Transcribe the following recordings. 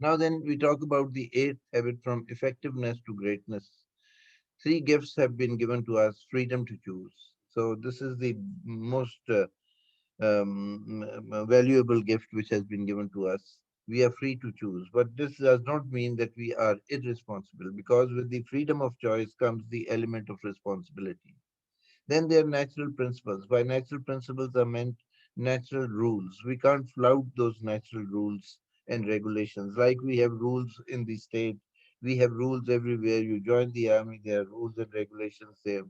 Now then, we talk about the eighth habit, from effectiveness to greatness. Three gifts have been given to us: freedom to choose. So this is the most valuable gift which has been given to us. We are free to choose, but this does not mean that we are irresponsible, because with the freedom of choice comes the element of responsibility. Then there are natural principles. By natural principles are meant natural rules. We can't flout those natural rules and regulations. Like we have rules in the state, we have rules everywhere. You join the army, there are rules and regulations there.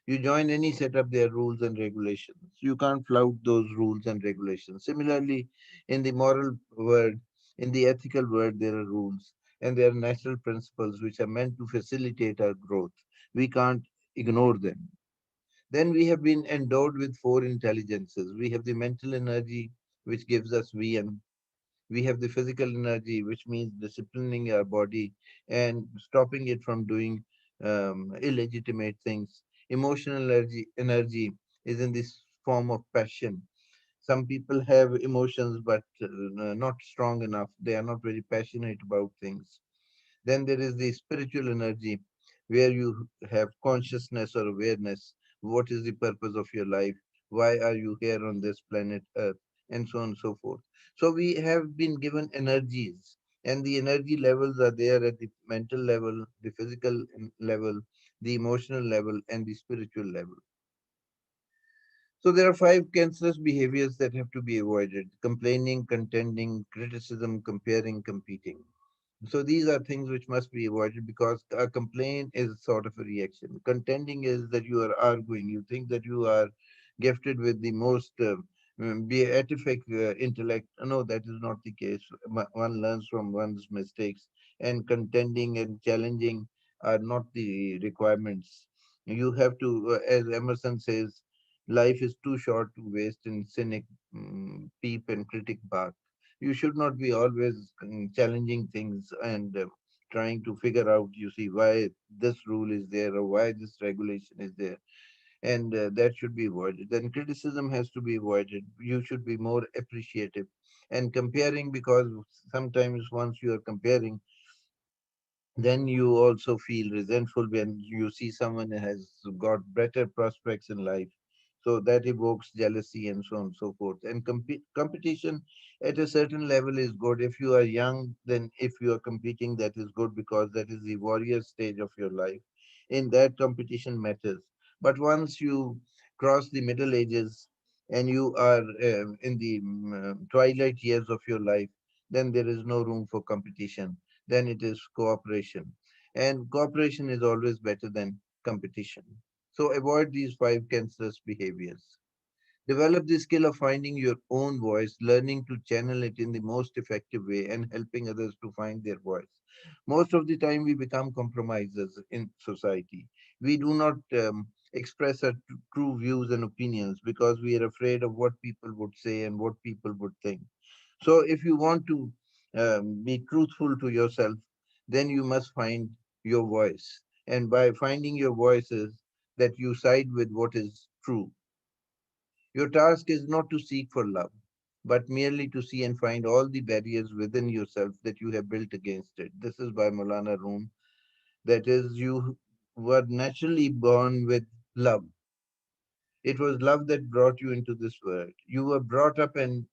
You join any setup, there are rules and regulations. You can't flout those rules and regulations. Similarly, in the moral world, in the ethical world, there are rules and there are natural principles which are meant to facilitate our growth. We can't ignore them. Then we have been endowed with four intelligences. We have the mental energy, which gives us VM. We have the physical energy, which means disciplining our body and stopping it from doing illegitimate things. Emotional energy is in this form of passion. Some people have emotions, but not strong enough. They are not very passionate about things. Then there is the spiritual energy, where you have consciousness or awareness. What is the purpose of your life? Why are you here on this planet Earth? And so on and so forth. So we have been given energies, and the energy levels are there at the mental level, the physical level, the emotional level, and the spiritual level. So there are five cancerous behaviors that have to be avoided: complaining, contending, criticism, comparing, competing. So these are things which must be avoided, because a complaint is sort of a reaction. Contending is that you are arguing. You think that you are gifted with the most beatific intellect. No, that is not the case. One learns from one's mistakes, and contending and challenging are not the requirements. You have to, as Emerson says, life is too short to waste in cynic, peep, and critic bark. You should not be always challenging things and trying to figure out, you see, why this rule is there or why this regulation is there, and that should be avoided. Then criticism has to be avoided. You should be more appreciative. And comparing, because sometimes once you are comparing, then you also feel resentful when you see someone has got better prospects in life. So that evokes jealousy and so on and so forth. And competition at a certain level is good. If you are young, then if you are competing, that is good, because that is the warrior stage of your life. In that, competition matters. But once you cross the middle ages and you are in the twilight years of your life, then there is no room for competition. Then it is cooperation. And cooperation is always better than competition. So avoid these five cancerous behaviors. Develop the skill of finding your own voice, learning to channel it in the most effective way, and helping others to find their voice. Most of the time, we become compromisers in society. We do not express our true views and opinions because we are afraid of what people would say and what people would think. So, if you want to be truthful to yourself, then you must find your voice. And by finding your voices, that you side with what is true. Your task is not to seek for love, but merely to see and find all the barriers within yourself that you have built against it. This is by Maulana Room. That is, you were naturally born with love. It was love that brought you into this world. You were brought up, and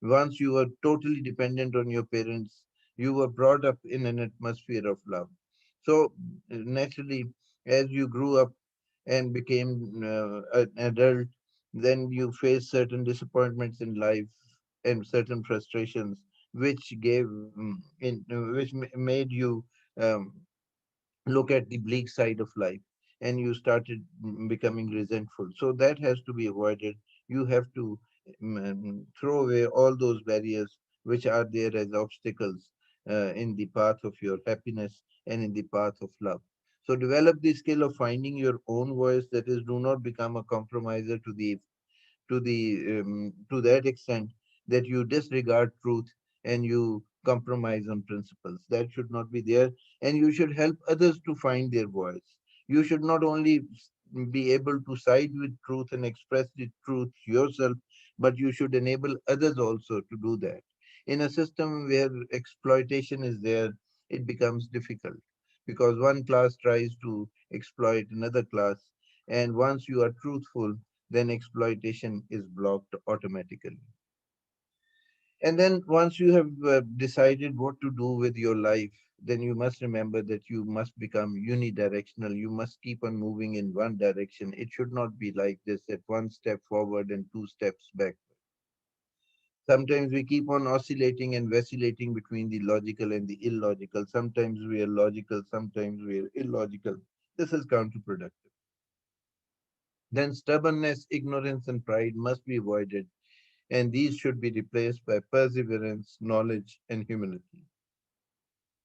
once you were totally dependent on your parents, you were brought up in an atmosphere of love. So, naturally, as you grew up and became an adult, then you face certain disappointments in life and certain frustrations, which made you um, look at the bleak side of life, and you started becoming resentful. So that has to be avoided. You have to throw away all those barriers which are there as obstacles in the path of your happiness and in the path of love. So develop the skill of finding your own voice. That is, do not become a compromiser to that extent that you disregard truth and you compromise on principles. That should not be there, and you should help others to find their voice. You should not only be able to side with truth and express the truth yourself, but you should enable others also to do that. In a system where exploitation is there, it becomes difficult because one class tries to exploit another class, and once you are truthful, then exploitation is blocked automatically. And then once you have decided what to do with your life, then you must remember that you must become unidirectional. You must keep on moving in one direction. It should not be like this, that one step forward and two steps back. Sometimes we keep on oscillating and vacillating between the logical and the illogical. Sometimes we are logical, sometimes we are illogical. This is counterproductive. Then stubbornness, ignorance, and pride must be avoided, and these should be replaced by perseverance, knowledge, and humility.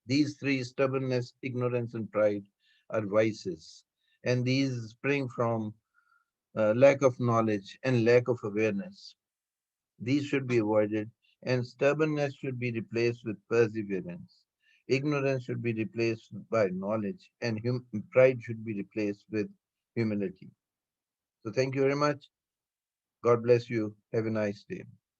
These three, stubbornness, ignorance, and pride, are vices, and these spring from lack of knowledge and lack of awareness. These should be avoided, and stubbornness should be replaced with perseverance. Ignorance should be replaced by knowledge, and pride should be replaced with humility. So, thank you very much. God bless you. Have a nice day.